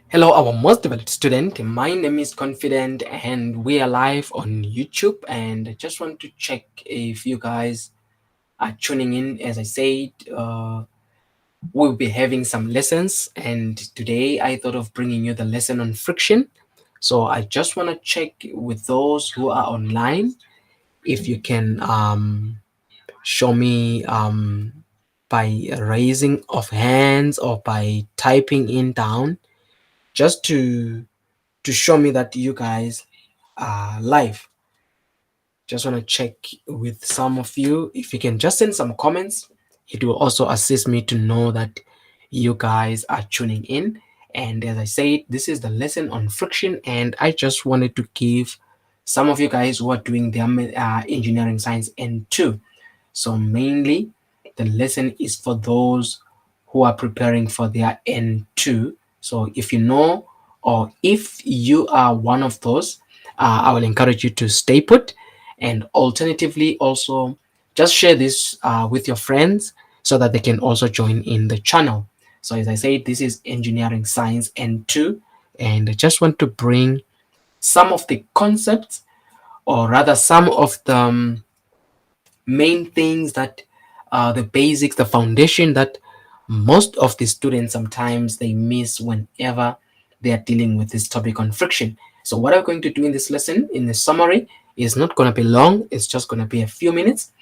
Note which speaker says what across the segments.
Speaker 1: Hello, our most developed student. My name is Confident, and we are live on YouTube. And I just want to check if you guys are tuning in. As I said, we'll be having some lessons, and today I thought of bringing you the lesson on friction. So I just want to check with those who are online if you can show me by raising of hands or by typing in down, just to show me that you guys are live. Just want to check with some of you. If you can just send some comments, it will also assist me to know that you guys are tuning in. And as I said, this is the lesson on friction, and I just wanted to give some of you guys who are doing their engineering science N2. So mainly the lesson is for those who are preparing for their N2. So if you know, or if you are one of those, I will encourage you to stay put, and alternatively also just share this with your friends so that they can also join in the channel. So as I said, this is engineering science N2, and I just want to bring some of the concepts, or rather some of the main things that the basics, the foundation that most of the students sometimes they miss whenever they are dealing with this topic on friction. So what I'm going to do in this lesson, in the summary, is not going to be long. It's just going to be a few minutes.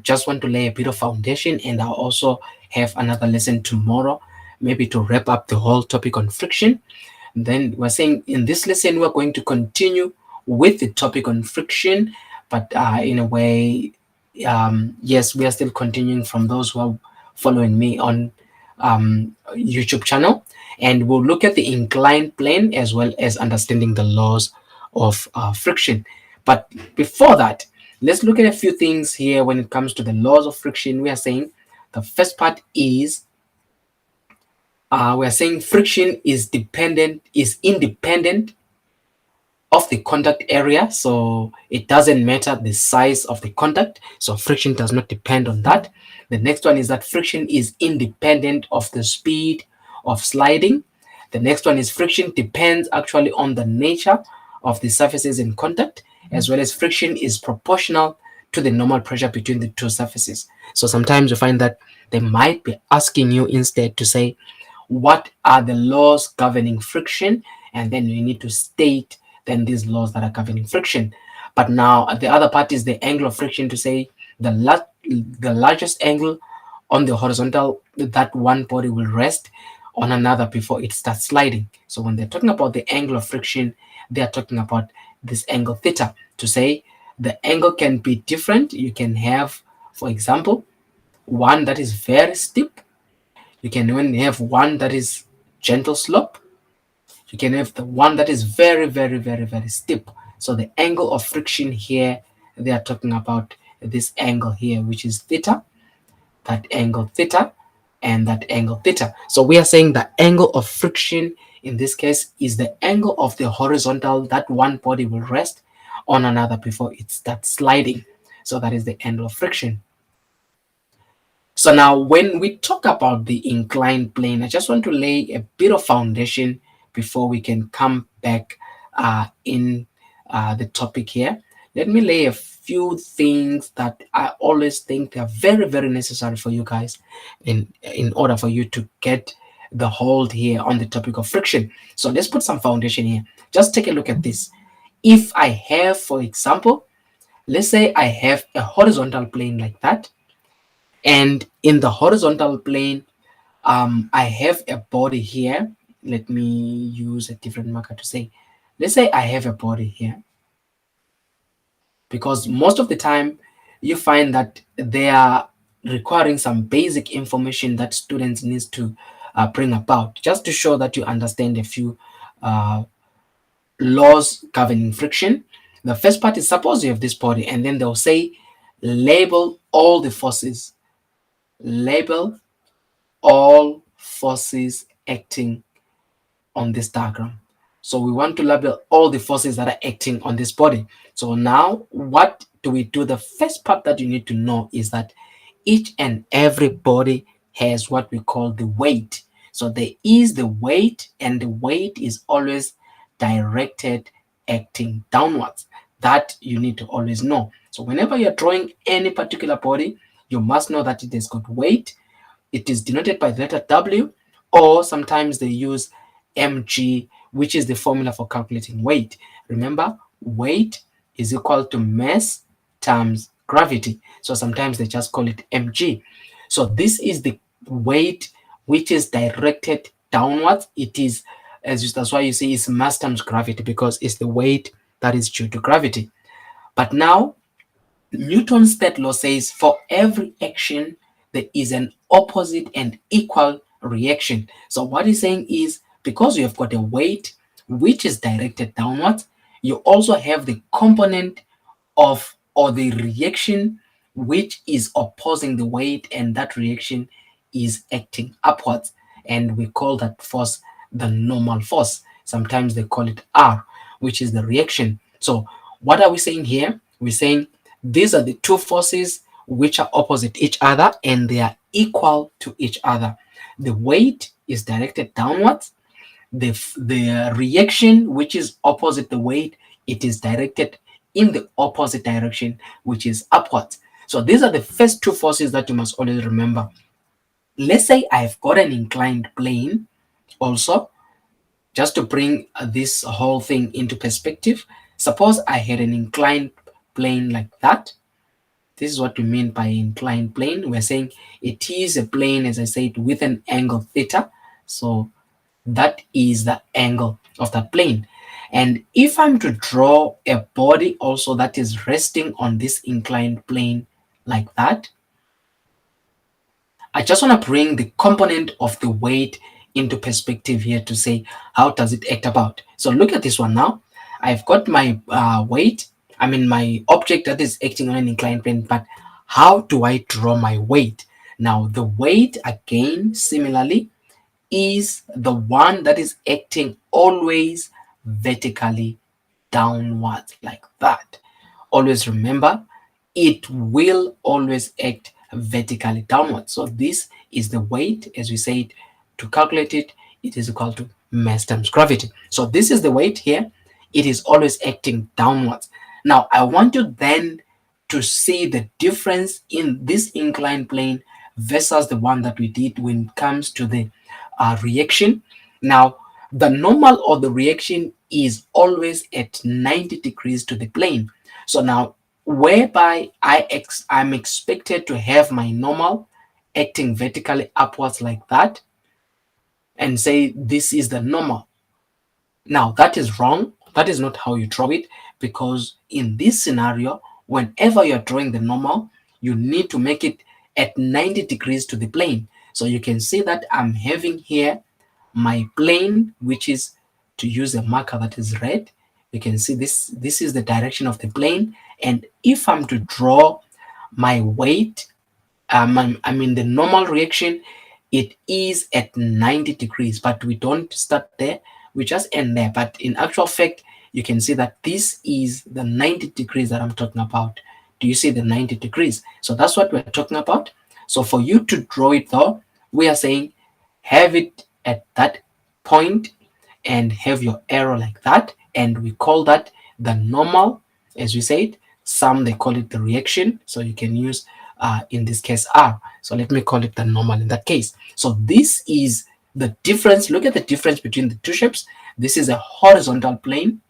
Speaker 1: Just want to lay a bit of foundation, and I'll also have another lesson tomorrow, maybe to wrap up the whole topic on friction. Then we're saying in this lesson we're going to continue with the topic on friction, but in a way, yes, we are still continuing from those who are following me on YouTube channel, and we'll look at the inclined plane as well as understanding the laws of friction. But before that, let's look at a few things here when it comes to the laws of friction. We are saying the first part is we are saying friction is independent of the contact area, so it doesn't matter the size of the contact, so friction does not depend on that. The next one is that friction is independent of the speed of sliding. The next one is friction depends actually on the nature of the surfaces in contact, as well as friction is proportional to the normal pressure between the two surfaces. So sometimes you find that they might be asking you instead to say, what are the laws governing friction? And then you need to state then these laws that are governing friction. But now the other part is the angle of friction, to say the largest angle on the horizontal that one body will rest on another before it starts sliding. So when they're talking about the angle of friction, they are talking about this angle theta, to say the angle can be different. You can have, for example, one that is very steep. You can even have one that is gentle slope. You can have the one that is very, very, very, very steep. So the angle of friction here, they are talking about this angle here, which is theta, that angle theta, and that angle theta. So we are saying the angle of friction in this case is the angle of the horizontal that one body will rest on another before it starts sliding. So that is the angle of friction. So now when we talk about the inclined plane, I just want to lay a bit of foundation before we can come back in the topic here. Let me lay a few things that I always think they are very, very necessary for you guys in order for you to get the hold here on the topic of friction. So let's put some foundation here. Just take a look at this. If I have, for example, let's say I have a horizontal plane like that, and in the horizontal plane, I have a body here. Let me use a different marker to say, let's say I have a body here, because most of the time you find that they are requiring some basic information that students needs to bring about, just to show that you understand a few uh, laws governing friction. The first part is, suppose you have this body, and then they'll say label all the forces, label all forces acting on this diagram. So we want to label all the forces that are acting on this body. So now what do we do? The first part that you need to know is that each and every body has what we call the weight. So there is the weight, and the weight is always directed acting downwards. That you need to always know. So whenever you're drawing any particular body, you must know that it has got weight. It is denoted by the letter W, or sometimes they use mg, which is the formula for calculating weight. Remember, weight is equal to mass times gravity. So sometimes they just call it mg. So this is the weight which is directed downwards. It is, that's why you see it's mass times gravity, because it's the weight that is due to gravity. But now Newton's third law says for every action, there is an opposite and equal reaction. So what he's saying is, because you have got a weight which is directed downwards, you also have the component of, or the reaction which is opposing the weight, and that reaction is acting upwards. And we call that force the normal force. Sometimes they call it R, which is the reaction. So what are we saying here? We're saying these are the two forces which are opposite each other, and they are equal to each other. The weight is directed downwards. The reaction which is opposite the weight, it is directed in the opposite direction, which is upwards. So these are the first two forces that you must always remember. Let's say I've got an inclined plane also, just to bring this whole thing into perspective. Suppose I had an inclined plane like that. This is what we mean by inclined plane. We're saying it is a plane, as I said, with an angle theta. So that is the angle of that plane. And if I'm to draw a body also that is resting on this inclined plane like that, I just want to bring the component of the weight into perspective here to say, how does it act about? So look at this one now. I've got my weight, I mean my object that is acting on an inclined plane, but how do I draw my weight? Now the weight, again, similarly, is the one that is acting always vertically downwards like that. Always remember, it will always act vertically downwards. So this is the weight, as we said. To calculate it, it is equal to mass times gravity. So this is the weight here. it is always acting downwards. Now I want you then to see the difference in this inclined plane versus the one that we did when it comes to the reaction. Now, the normal or the reaction is always at 90 degrees to the plane. So now, whereby I'm expected to have my normal acting vertically upwards like that and say this is the normal. Now, that is wrong. That is not how you draw it, because in this scenario, whenever you're drawing the normal, you need to make it at 90 degrees to the plane. So you can see that I'm having here my plane, which is, to use a marker that is red, you can see this is the direction of the plane. And if I'm to draw my weight, I mean the normal reaction, it is at 90 degrees, but we don't start there, we just end there. But in actual fact, you can see that this is the 90 degrees that I'm talking about. Do you see the 90 degrees? So that's what we're talking about. So for you to draw it though, we are saying have it at that point and have your arrow like that, and we call that the normal. As we said, some they call it the reaction, so you can use in this case R. So let me call it the normal in that case. So this is the difference. Look at the difference between the two shapes. This is a horizontal plane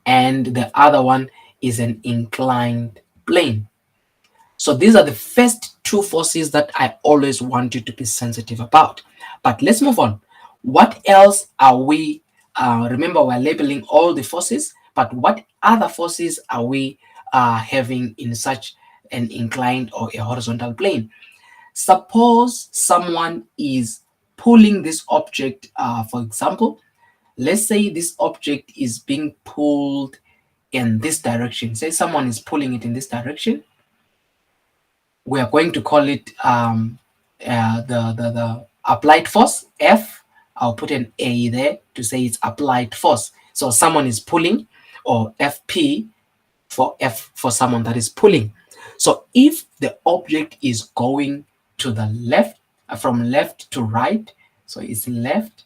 Speaker 1: and the other one is an inclined plane. So these are the first two forces that I always want you to be sensitive about. But let's move on. What else are we, remember we're labeling all the forces, but what other forces are we having in such an inclined or a horizontal plane? Suppose someone is pulling this object, for example, let's say this object is being pulled in this direction. Say someone is pulling it in this direction. We are going to call it the applied force, F. I'll put an A there to say it's applied force. So someone is pulling, or FP for F for someone that is pulling. So if the object is going to the left, from left to right, so it's left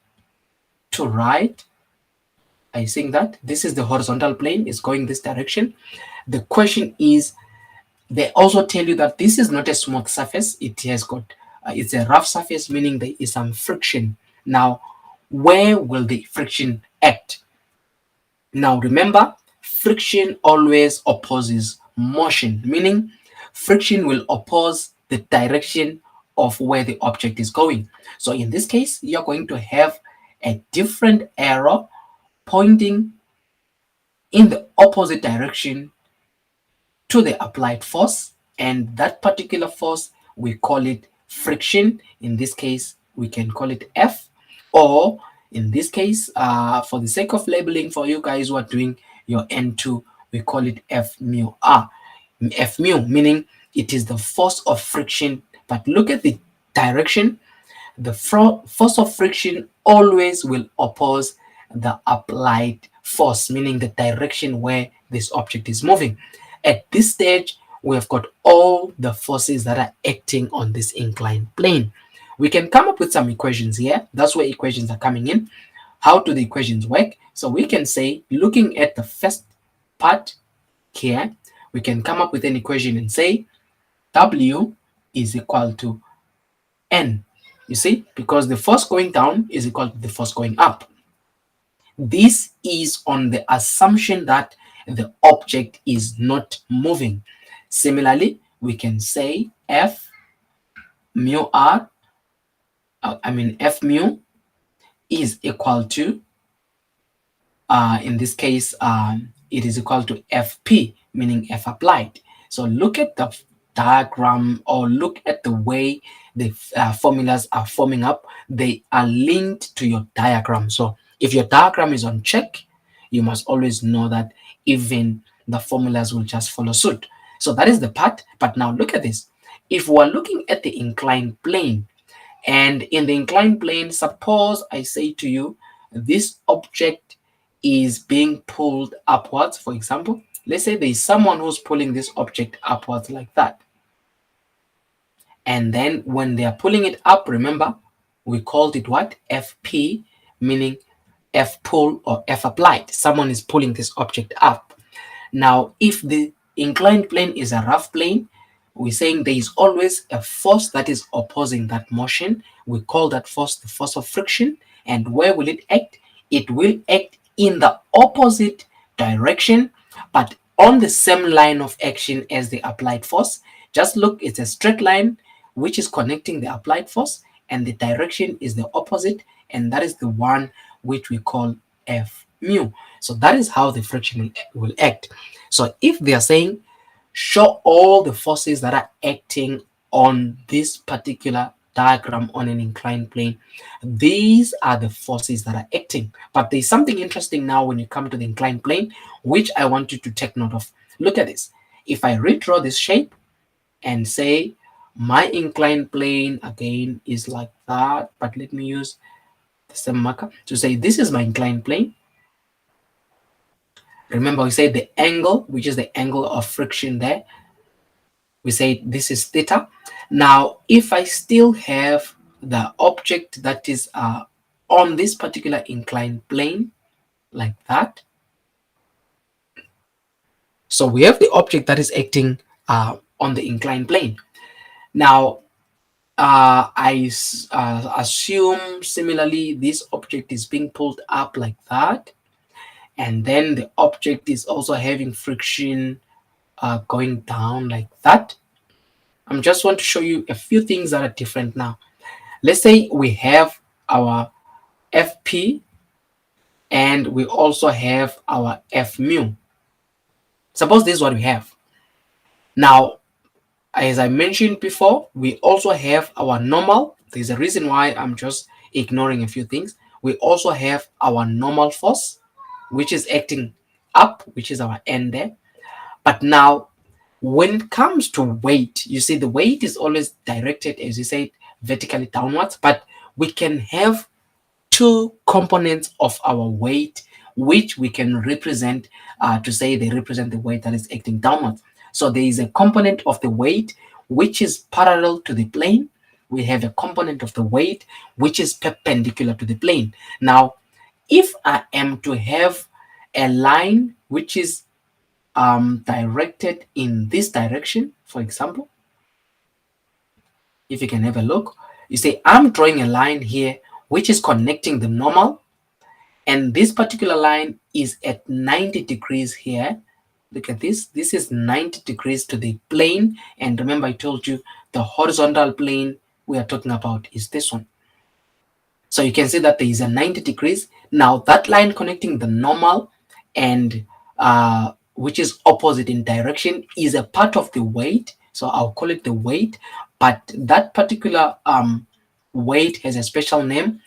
Speaker 1: to right, I think that this is the horizontal plane, is going this direction. The question is, they also tell you that this is not a smooth surface. It has got, it's a rough surface, meaning there is some friction. Now, where will the friction act? Now, remember, friction always opposes motion, meaning friction will oppose the direction of where the object is going. So in this case, you're going to have a different arrow pointing in the opposite direction to the applied force, and that particular force we call it friction. In this case we can call it F, or in this case, for the sake of labeling for you guys who are doing your N2, we call it F mu R. F mu meaning it is the force of friction, but look at the direction. The force of friction always will oppose the applied force, meaning the direction where this object is moving. At this stage, we have got all the forces that are acting on this inclined plane. We can come up with some equations here. That's where equations are coming in. How do the equations work? So we can say, looking at the first part here, we can come up with an equation and say W is equal to N. You see, because the force going down is equal to the force going up. This is on the assumption that the object is not moving. Similarly, we can say F mu R, F mu is equal to, in this case, it is equal to Fp, meaning F applied. So look at the diagram, or look at the way the formulas are forming up. They are linked to your diagram. So if your diagram is on check, you must always know that even the formulas will just follow suit. So that is the part. But now look at this. If we're looking at the inclined plane, and in the inclined plane, suppose I say to you, this object is being pulled upwards, for example. Let's say there is someone who's pulling this object upwards like that. And then when they are pulling it up, remember, we called it what? Fp, meaning F pull or F applied. Someone is pulling this object up. Now, if the inclined plane is a rough plane, we're saying there is always a force that is opposing that motion. We call that force the force of friction. And where will it act? It will act in the opposite direction, but on the same line of action as the applied force. Just look, it's a straight line which is connecting the applied force, and the direction is the opposite, and that is the one which we call F mu. So that is how the friction will act. So if they are saying show all the forces that are acting on this particular diagram on an inclined plane, these are the forces that are acting. But there's something interesting now when you come to the inclined plane, which I want you to take note of. Look at this. If I redraw this shape and say my inclined plane again is like that, but let me use the same marker to say this is my inclined plane. Remember, we say the angle, which is the angle of friction there, we say this is theta. Now, if I still have the object that is on this particular inclined plane, like that. So we have the object that is acting on the inclined plane. Now, I assume similarly this object is being pulled up like that, and then the object is also having friction going down like that. I just want to show you a few things that are different now. Let's say we have our FP and we also have our F mu. Suppose this is what we have. Now, as I mentioned before, we also have our normal. There's a reason why I'm just ignoring a few things. We also have our normal force, which is acting up, which is our N there. But now, when it comes to weight, you see the weight is always directed, as you said, vertically downwards, but we can have two components of our weight which we can represent to say they represent the weight that is acting downwards. So there is a component of the weight which is parallel to the plane. We have a component of the weight which is perpendicular to the plane. Now, if I am to have a line which is directed in this direction, for example, if you can have a look, you say I'm drawing a line here which is connecting the normal, and this particular line is at 90 degrees here. Look at this. This is 90 degrees to the plane, and remember I told you the horizontal plane we are talking about is this one. So you can see that there is a 90 degrees. Now that line connecting the normal and which is opposite in direction is a part of the weight. So I'll call it the weight, but that particular weight has a special name.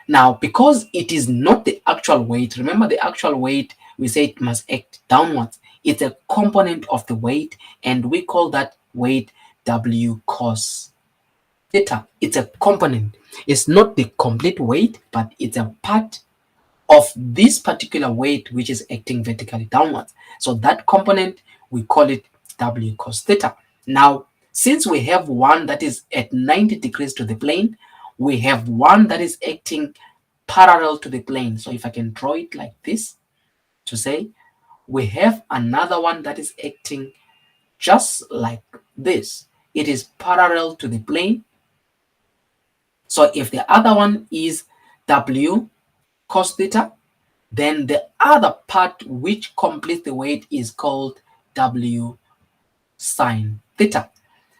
Speaker 1: Now, because it is not the actual weight, remember the actual weight, we say it must act downwards. It's a component of the weight, and we call that weight W cos theta. It's a component. It's not the complete weight, but it's a part of this particular weight which is acting vertically downwards. So that component, we call it W cos theta. Now, since we have one that is at 90 degrees to the plane, we have one that is acting parallel to the plane. So if I can draw it like this to say, we have another one that is acting just like this. It is parallel to the plane. So if the other one is W cos theta, then the other part which completes the weight is called W sine theta.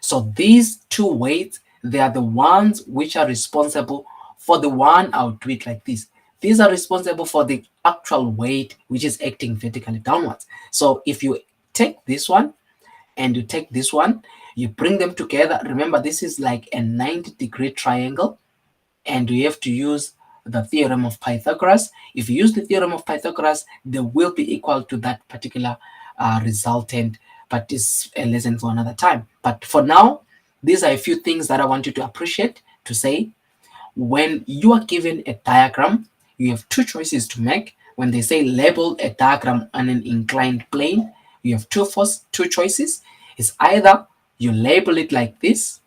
Speaker 1: So these two weights, they are the ones which are responsible for the one. I'll do it like this. These are responsible for the actual weight which is acting vertically downwards. So if you take this one and you take this one, you bring them together. Remember, this is like a 90-degree triangle, and you have to use the theorem of Pythagoras. If you use the theorem of Pythagoras, they will be equal to that particular resultant, but it's a lesson for another time. But for now, these are a few things that I want you to appreciate, to say when you are given a diagram, you have two choices to make. When they say label a diagram on an inclined plane, you have two choices. It's either you label it like this,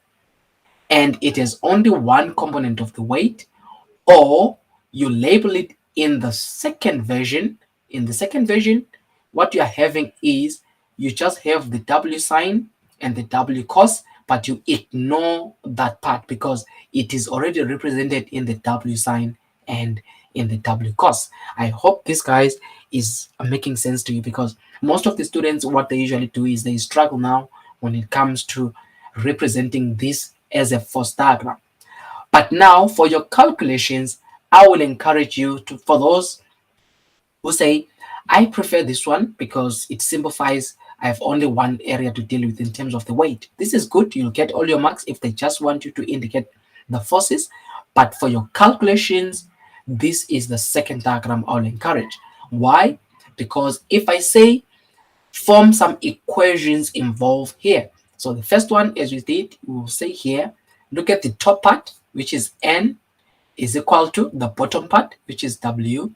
Speaker 1: and it has only one component of the weight, or you label it in the second version, in the second version, what you are having is you just have the W sign and the W cos, but you ignore that part because it is already represented in the W sign and in the W cos. I hope this guys is making sense to you, because most of the students, what they usually do is they struggle now when it comes to representing this as a force diagram. But now for your calculations, I will encourage you to, for those who say, I prefer this one because it simplifies. I have only one area to deal with in terms of the weight. This is good. You'll get all your marks if they just want you to indicate the forces. But for your calculations, this is the second diagram I'll encourage. Why? Because if I say form some equations involved here. So the first one, as we did, we will say here, look at the top part, which is N is equal to the bottom part, which is W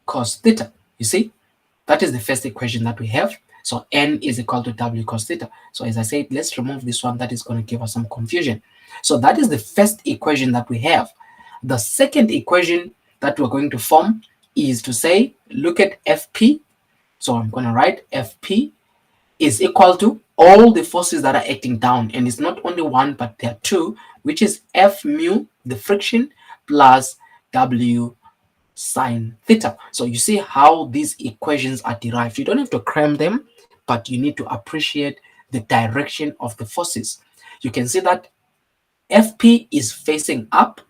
Speaker 1: cos theta. You see, that is the first equation that we have. So N is equal to W cos theta. So as I said, let's remove this one that is going to give us some confusion. So that is the first equation that we have. The second equation that we're going to form is to say, look at FP. So I'm going to write FP is equal to all the forces that are acting down. And it's not only one, but there are two, which is F mu, the friction, plus W sine theta. So you see how these equations are derived. You don't have to cram them, but you need to appreciate the direction of the forces. You can see that FP is facing up,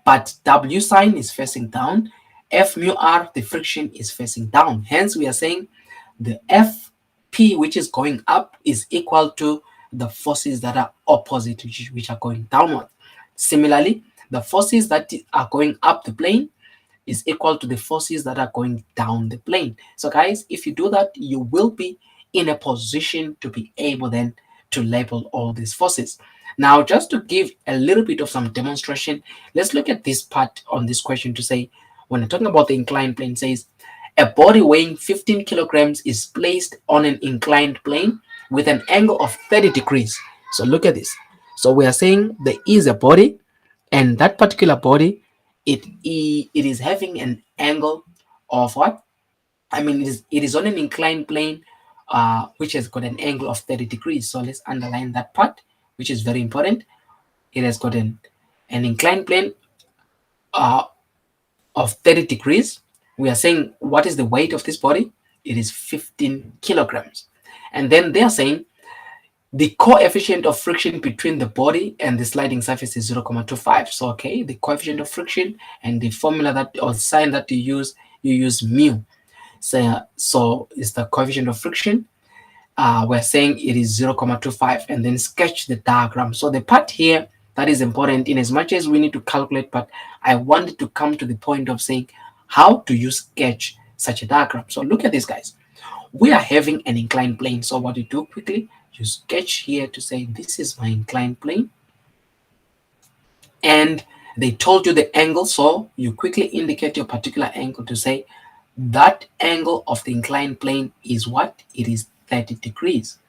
Speaker 1: but W sine is facing down. F mu r, the friction, is facing down. Hence, we are saying the FP, which is going up, is equal to the forces that are opposite, which are going downward. Similarly, the forces that are going up the plane is equal to the forces that are going down the plane. So guys, if you do that, you will be in a position to be able then to label all these forces. Now, just to give a little bit of some demonstration, let's look at this part on this question to say, when I'm talking about the inclined plane, says a body weighing 15 kilograms is placed on an inclined plane with an angle of 30 degrees. So look at this. So we are saying there is a body, and that particular body, it is having an angle of what? I mean, it is on an inclined plane, which has got an angle of 30 degrees. So let's underline that part, which is very important. It has got an inclined plane uh, of 30 degrees. We are saying, what is the weight of this body? It is 15 kilograms. And then they are saying the coefficient of friction between the body and the sliding surface is 0.25. So, okay, the coefficient of friction, and the formula that, or sign that you use mu. So is the coefficient of friction. We're saying it is 0.25, and then sketch the diagram. So the part here that is important, in as much as we need to calculate, but I wanted to come to the point of saying, how do you sketch such a diagram? So look at this, guys. We are having an inclined plane. So what you do quickly, you sketch here to say, this is my inclined plane. And they told you the angle, so you quickly indicate your particular angle to say, that angle of the inclined plane is what? It is 30 degrees.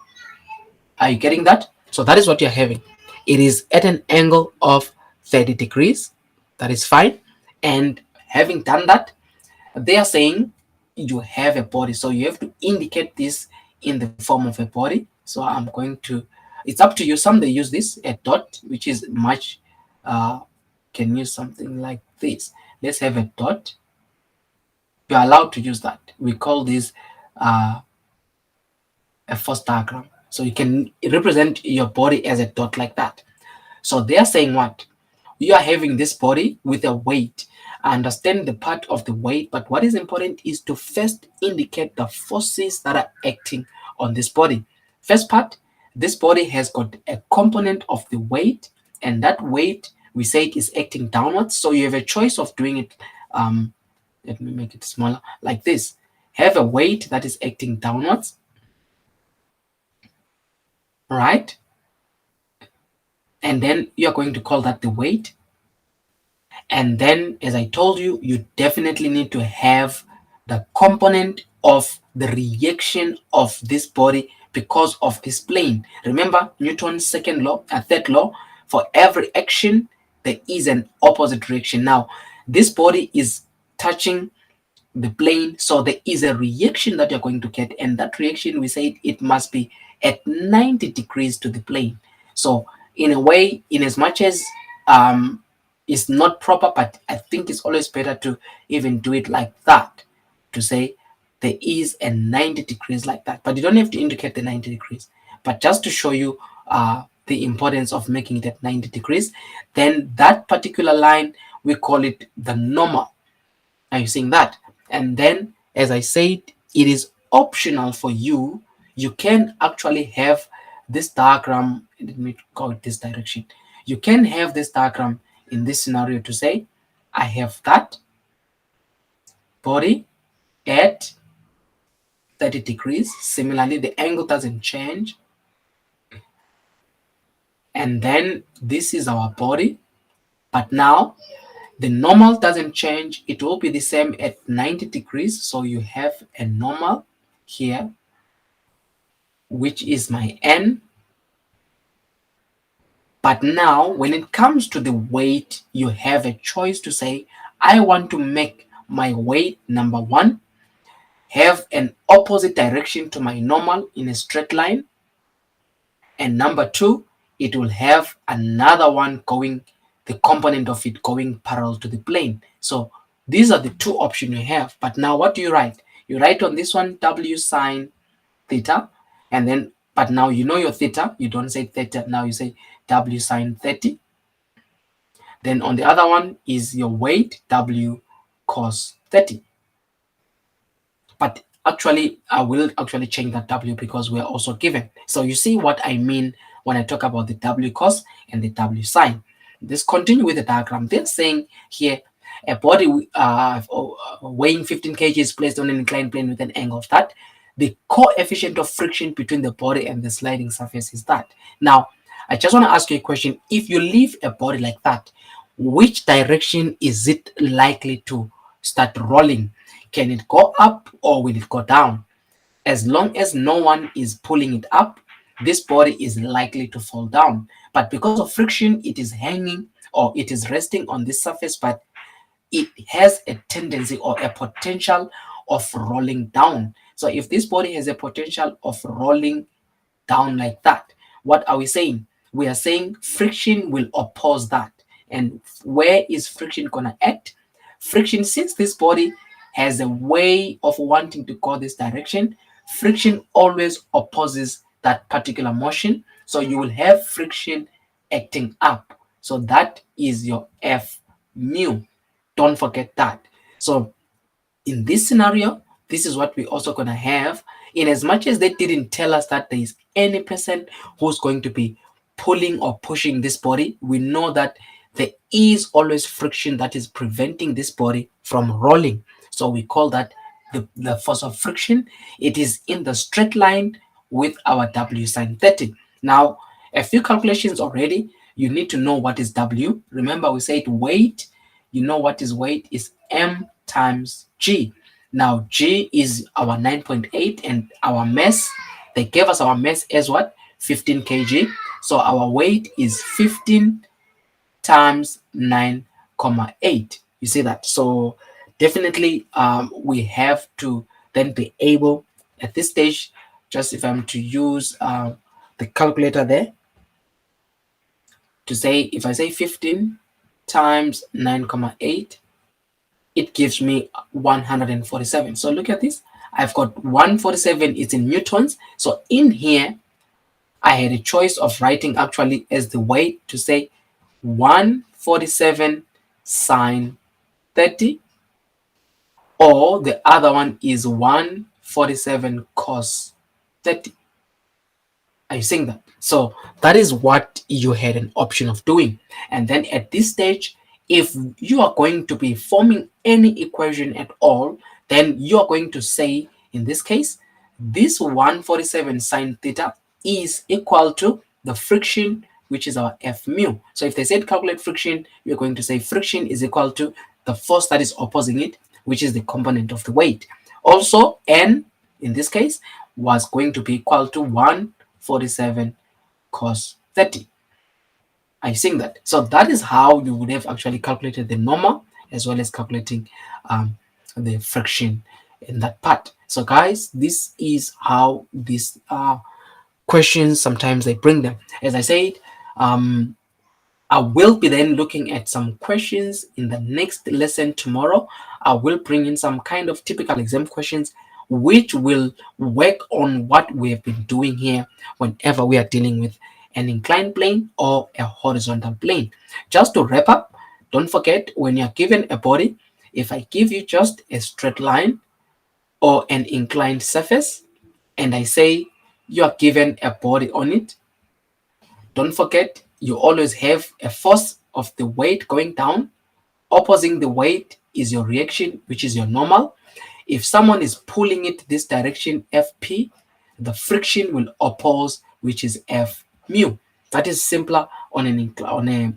Speaker 1: Are you getting that? So that is what you're having. It is at an angle of 30 degrees. That is fine. And having done that, they are saying you have a body. So you have to indicate this in the form of a body. So I'm going to, it's up to you. Some they use this, a dot, which is much, can use something like this. Let's have a dot. You're allowed to use that. We call this a force diagram. So you can represent your body as a dot like that. So they are saying what? You are having this body with a weight. I understand the part of the weight, but what is important is to first indicate the forces that are acting on this body. First part, this body has got a component of the weight, and that weight, we say it is acting downwards. So you have a choice of doing it. Let me make it smaller, like this. Have a weight that is acting downwards, right? And then you're going to call that the weight. And then, as I told you, you definitely need to have the component of the reaction of this body because of this plane. Remember Newton's second law, third law, for every action, there is an opposite reaction. Now, this body is touching the plane. So there is a reaction that you're going to get, and that reaction, we said it must be at 90 degrees to the plane. So in a way, in as much as um, it's not proper, but I think it's always better to even do it like that, to say there is a 90 degrees like that. But you don't have to indicate the 90 degrees, but just to show you the importance of making it at 90 degrees, then that particular line, we call it the normal. Are you seeing that? And then, as I said, it is optional for you. You can actually have this diagram. Let me call it this direction. You can have this diagram in this scenario to say, I have that body at 30 degrees. Similarly, the angle doesn't change. And then this is our body. But now the normal doesn't change. It will be the same at 90 degrees. So you have a normal here, which is my N. But now when it comes to the weight, you have a choice to say, I want to make my weight, number one, have an opposite direction to my normal in a straight line. And number two, it will have another one going, the component of it going parallel to the plane. So these are the two options you have. But now what do you write? You write on this one W sine theta, and then, but now you know your theta, you don't say theta, now you say W sine 30. Then on the other one is your weight, W cos 30. But actually, I will actually change that W because we're also given. So you see what I mean when I talk about the W cos and the W sine. Let's continue with the diagram. They're saying here, a body weighing 15 kg is placed on an inclined plane with an angle of that. The coefficient of friction between the body and the sliding surface is that. Now, I just want to ask you a question. If you leave a body like that, which direction is it likely to start rolling? Can it go up or will it go down? As long as no one is pulling it up, this body is likely to fall down. But because of friction, it is hanging or it is resting on this surface, but it has a tendency or a potential of rolling down. So if this body has a potential of rolling down like that, what are we saying? We are saying friction will oppose that. And where is friction going to act? Friction, since this body has a way of wanting to go this direction, friction always opposes that particular motion. So you will have friction acting up. So that is your F mu. Don't forget that. So in this scenario, this is what we're also going to have. In as much as they didn't tell us that there is any person who's going to be pulling or pushing this body, we know that there is always friction that is preventing this body from rolling. So we call that the force of friction. It is in the straight line with our W sine 30. Now, a few calculations already. You need to know what is W. Remember, we said weight. You know what is weight is M times G. Now, G is our 9.8 and our mass, they gave us our mass as what? 15 kg. So our weight is 15 times 9.8. You see that? So definitely we have to then be able at this stage, just if I'm to use the calculator there, to say, if I say 15 times 9.8, it gives me 147. So look at this. I've got 147 is in newtons. So in here, I had a choice of writing actually as the weight to say 147 sine 30, or the other one is 147 cos 30. Are you seeing that? So that is what you had an option of doing. And then at this stage, if you are going to be forming any equation at all, then you are going to say, in this case, this 147 sine theta is equal to the friction, which is our F mu. So if they said calculate friction, you're going to say friction is equal to the force that is opposing it, which is the component of the weight. Also, N, in this case, was going to be equal to 147 cos 30. Are you seeing that? So that is how you would have actually calculated the normal. as well as calculating the friction in that part. So guys, this is how these questions sometimes they bring them. As I said, um, I will be then looking at some questions in the next lesson tomorrow. I will bring in some kind of typical exam questions which will work on what we have been doing here whenever we are dealing with an inclined plane or a horizontal plane. Just to wrap up, don't forget when you're given a body, if I give you just a straight line or an inclined surface and I say you are given a body on it, don't forget, you always have a force of the weight going down. Opposing the weight is your reaction, which is your normal. If someone is pulling it this direction, Fp, the friction will oppose, which is F mu. That is simpler on a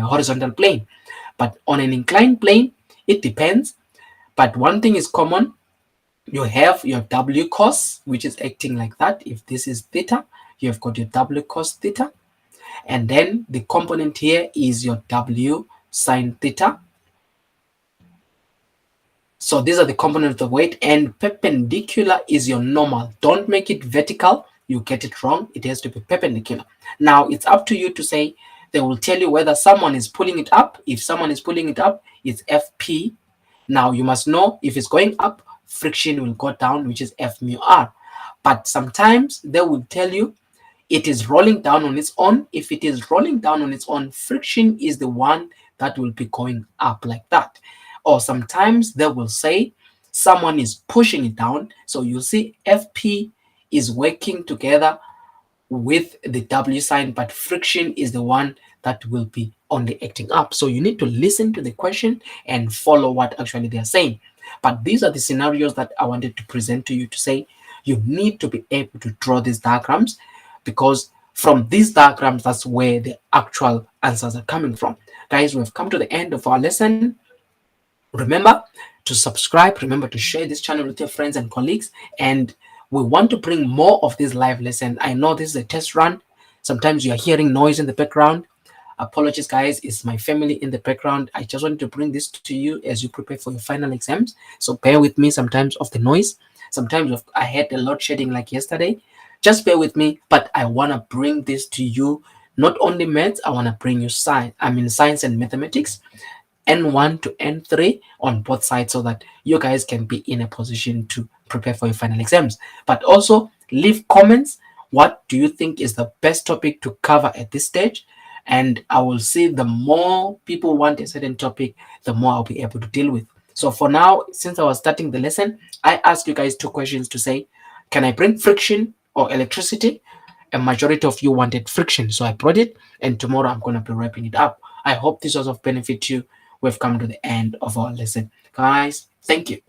Speaker 1: horizontal plane. But on an inclined plane, it depends. But one thing is common, you have your W cos, which is acting like that. If this is theta, you have got your W cos theta. And then the component here is your W sine theta. So these are the components of the weight, and perpendicular is your normal. Don't make it vertical. You get it wrong. It has to be perpendicular. Now it's up to you to say, they will tell you whether someone is pulling it up. If someone is pulling it up, it's Fp. Now you must know if it's going up, friction will go down, which is F mu r. But sometimes they will tell you it is rolling down on its own. If it is rolling down on its own, friction is the one that will be going up like that. Or sometimes they will say someone is pushing it down. So you see Fp is working together with the W sign, but friction is the one that will be only acting up. So you need to listen to the question and follow what actually they are saying. But these are the scenarios that I wanted to present to you to say you need to be able to draw these diagrams, because from these diagrams, that's where the actual answers are coming from. Guys, we've come to the end of our lesson. Remember to subscribe, remember to share this channel with your friends and colleagues, and we want to bring more of these live lessons. I know this is a test run. Sometimes you are hearing noise in the background. Apologies, guys, it's my family in the background. I just wanted to bring this to you as you prepare for your final exams, so bear with me sometimes of the noise. Sometimes I had a load shedding like yesterday. Just bear with me, but I want to bring this to you. Not only maths, I want to bring you science and mathematics, N1 to N3 on both sides, so that you guys can be in a position to prepare for your final exams. But also leave comments. What do you think is the best topic to cover at this stage? And I will see the more people want a certain topic, the more I'll be able to deal with. So for now, since I was starting the lesson, I asked you guys two questions to say, can I bring friction or electricity? A majority of you wanted friction, so I brought it, and tomorrow I'm going to be wrapping it up. I hope this was of benefit to you. We've come to the end of our lesson. Guys, thank you.